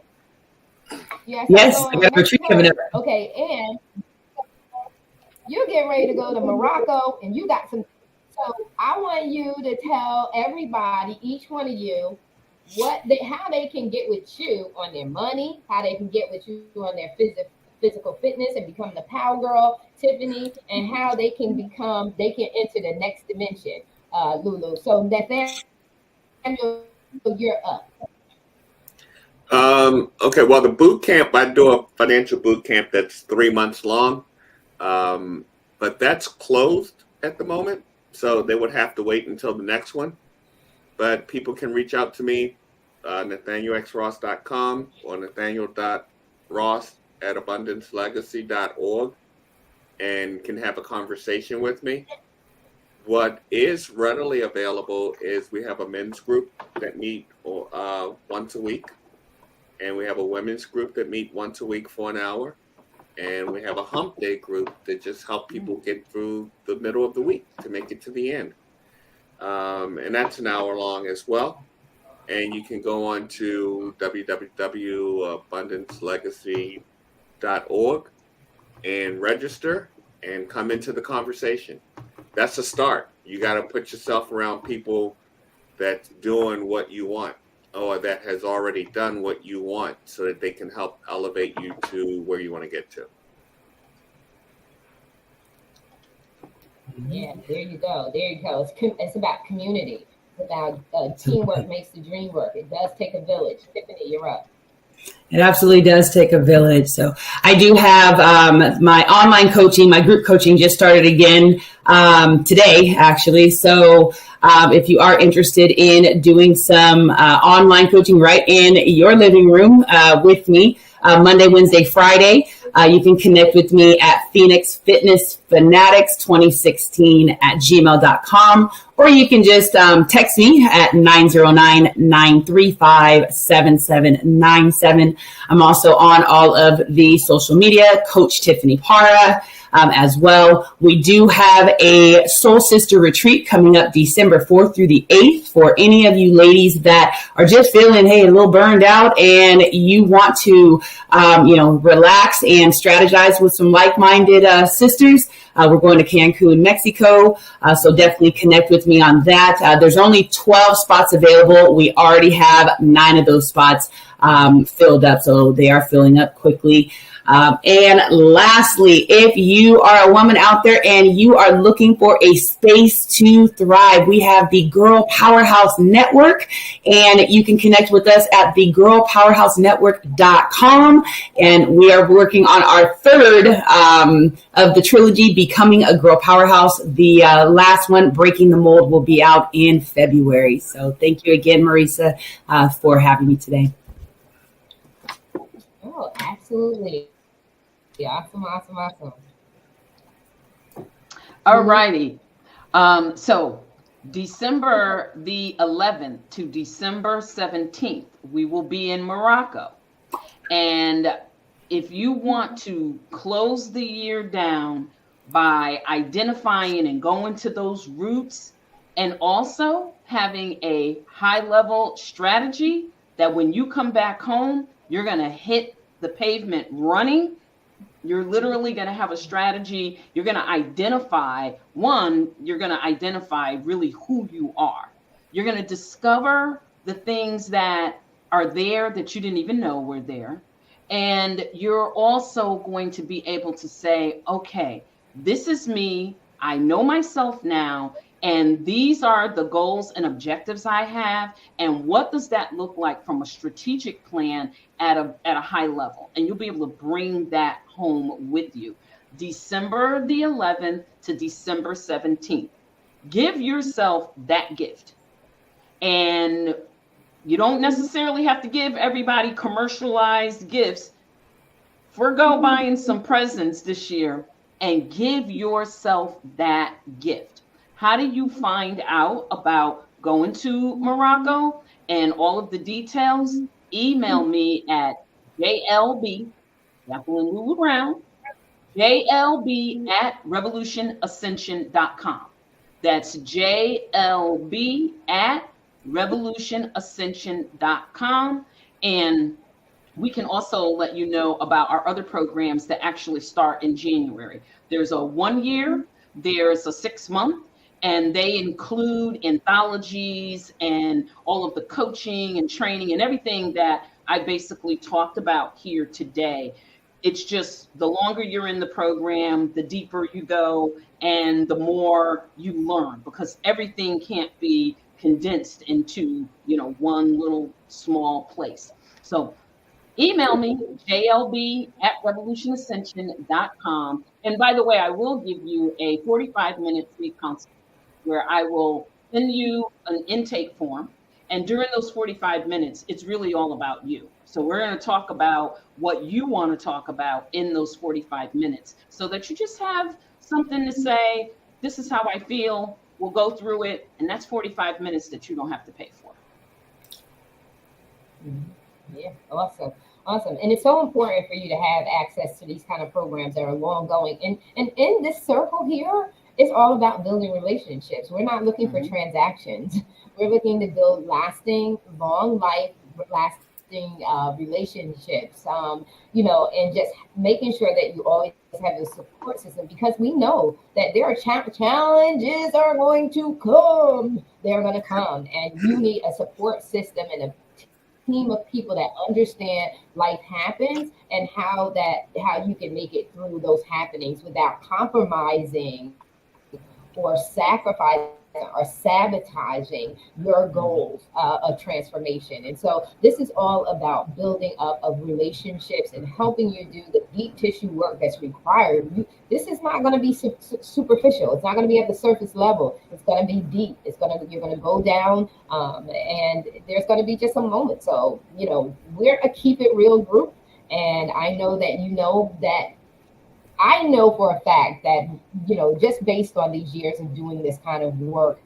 Yes, I got a retreat coming up. Okay, and you're getting ready to go to Morocco, and you got some. So I want you to tell everybody, each one of you, how they can get with you on their money, how they can get with you on their physical fitness and become the power girl, Tiffany, and how they can enter the next dimension, Lulu. So Nathaniel, you're up. Okay, well, the boot camp, I do a financial boot camp that's 3 months long, but that's closed at the moment. So they would have to wait until the next one. But people can reach out to me, nathanielxross.com or nathaniel.ross@abundancelegacy.org, and can have a conversation with me. What is readily available is we have a men's group that meet once a week, and we have a women's group that meet once a week for an hour, and we have a hump day group that just help people get through the middle of the week to make it to the end. And that's an hour long as well. And you can go on to www.abundancelegacy.org and register and come into the conversation. That's a start. You got to put yourself around people that's doing what you want, or that has already done what you want, so that they can help elevate you to where you want to get to. Yeah, there you go. It's about community. It's about teamwork makes the dream work. It does take a village. Tiffany, you're up. It absolutely does take a village. So I do have my online coaching, my group coaching just started again today, actually. So if you are interested in doing some online coaching right in your living room with me, Monday, Wednesday, Friday, you can connect with me at phoenixfitnessfanatics2016@gmail.com, or you can just text me at 909-935-7797. I'm also on all of the social media, Coach Tiffany Para, as well. We do have a Soul Sister retreat coming up December 4th through the 8th for any of you ladies that are just feeling, a little burned out and you want to, relax and strategize with some like-minded sisters. We're going to Cancun, Mexico, so definitely connect with me on that. There's only 12 spots available. We already have 9 of those spots filled up. So they are filling up quickly. And lastly, if you are a woman out there and you are looking for a space to thrive, we have the Girl Powerhouse Network, and you can connect with us at thegirlpowerhousenetwork.com. And we are working on our third of the trilogy, Becoming a Girl Powerhouse. The last one, Breaking the Mold, will be out in February. So thank you again, Marissa, for having me today. Oh, absolutely. Awesome. All righty. So December the 11th to December 17th, we will be in Morocco. And if you want to close the year down by identifying and going to those roots, and also having a high-level strategy that when you come back home, you're going to hit the pavement running. You're literally going to have a strategy. You're going to identify, you're going to identify really who you are. You're going to discover the things that are there that you didn't even know were there. And you're also going to be able to say, okay, this is me. I know myself now. And these are the goals and objectives I have. And what does that look like from a strategic plan at a high level? And you'll be able to bring that home with you. December the 11th to December 17th. Give yourself that gift. And you don't necessarily have to give everybody commercialized gifts. Forgo buying some presents this year and give yourself that gift. How do you find out about going to Morocco and all of the details? Email me at JLB, Jacqueline Lulu Brown, JLB@revolutionascension.com. That's JLB@revolutionascension.com. And we can also let you know about our other programs that actually start in January. There's a 1 year, there's a 6 month, and they include anthologies and all of the coaching and training and everything that I basically talked about here today. It's just the longer you're in the program, the deeper you go and the more you learn, because everything can't be condensed into, one little small place. So email me, JLB@revolutionascension.com. And by the way, I will give you a 45-minute free consult where I will send you an intake form. And during those 45 minutes, it's really all about you. So we're going to talk about what you want to talk about in those 45 minutes so that you just have something to say, this is how I feel, we'll go through it. And that's 45 minutes that you don't have to pay for. Yeah, awesome. And it's so important for you to have access to these kind of programs that are long going. And in this circle here, it's all about building relationships. We're not looking for transactions. We're looking to build lasting, long life, lasting relationships, and just making sure that you always have a support system, because we know that there are challenges are going to come. They're going to come, and you need a support system and a team of people that understand life happens and how you can make it through those happenings without compromising or sacrificing or sabotaging your goals of transformation. And so this is all about building up of relationships and helping you do the deep tissue work that's required. This is not going to be superficial. It's not going to be at the surface level. It's going to be deep. You're going to go down, and there's going to be just a moment. So, we're a keep it real group. And I know that I know for a fact that, just based on these years of doing this kind of work,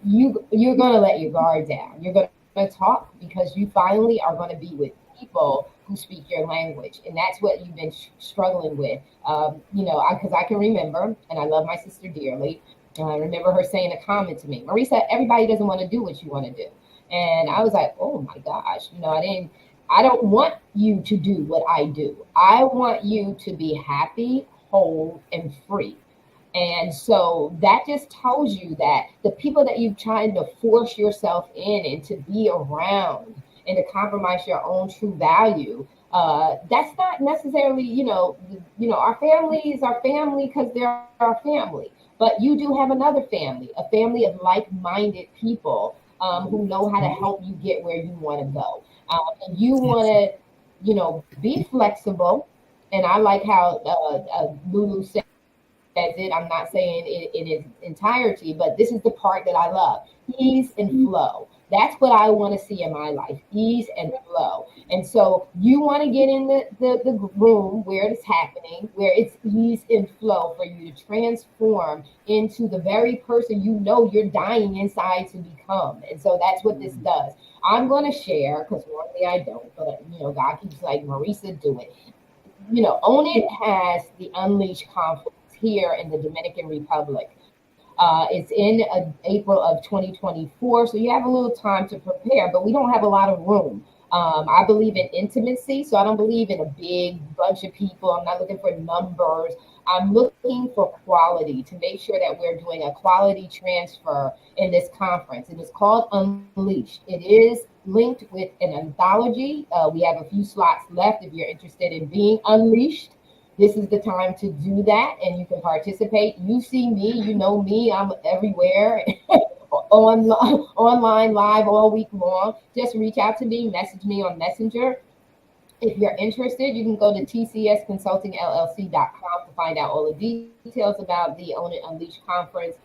you're going to let your guard down. You're going to talk because you finally are going to be with people who speak your language. And that's what you've been struggling with. Because I can remember, and I love my sister dearly, and I remember her saying a comment to me, Marissa, everybody doesn't want to do what you want to do. And I was like, oh my gosh, I don't want you to do what I do. I want you to be happy, whole, and free. And so that just tells you that the people that you've tried to force yourself in and to be around and to compromise your own true value. That's not necessarily, our families are family because they're our family. But you do have another family, a family of like-minded people who know how to help you get where you want to go. And you want to, be flexible. And I like how Lulu said it. I'm not saying it in its entirety, but this is the part that I love: ease and flow. That's what I want to see in my life: ease and flow. And so you want to get in the room where it's happening, where it's ease and flow for you to transform into the very person you're dying inside to become. And so that's what this does. I'm going to share, because normally I don't, but God keeps like, Marissa, do it. Own It has the Unleash conference here in the Dominican Republic. It's in April of 2024, so you have a little time to prepare, but we don't have a lot of room. I believe in intimacy, so I don't believe in a big bunch of people. I'm not looking for numbers. I'm looking for quality, to make sure that we're doing a quality transfer in this conference. It is called Unleash. It is linked with an anthology. We have a few slots left if you're interested in being unleashed. This is the time to do that, and you can participate. You see me, you know me, I'm everywhere, online, live all week long. Just reach out to me, message me on Messenger. If you're interested, you can go to tcsconsultingllc.com to find out all the details about the Own It Unleash conference.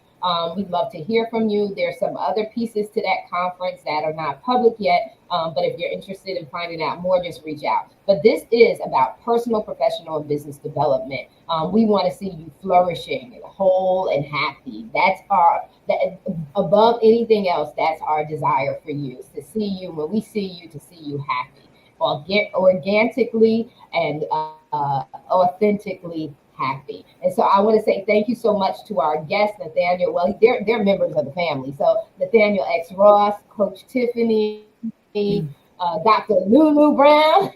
We'd love to hear from you. There's some other pieces to that conference that are not public yet, but if you're interested in finding out more, just reach out. But this is about personal, professional, and business development. We want to see you flourishing and whole and happy. Above anything else, that's our desire for you, is to see you, when we see you, to see you happy, organically and authentically happy. And so I want to say thank you so much to our guest, Nathaniel. Well, they're members of the family. So Nathaniel X. Ross, Coach Tiffany, Dr. Lulu Brown.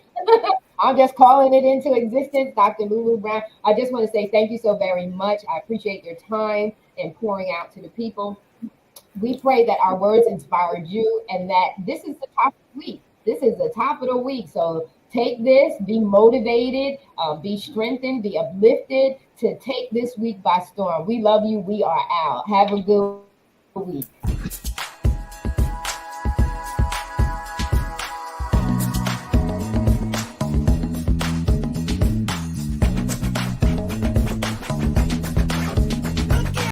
I'm just calling it into existence, Dr. Lulu Brown. I just want to say thank you so very much. I appreciate your time and pouring out to the people. We pray that our words inspired you, and that this is the top of the week. This is the top of the week. So take this, be motivated, be strengthened, be uplifted to take this week by storm. We love you. We are out. Have a good week.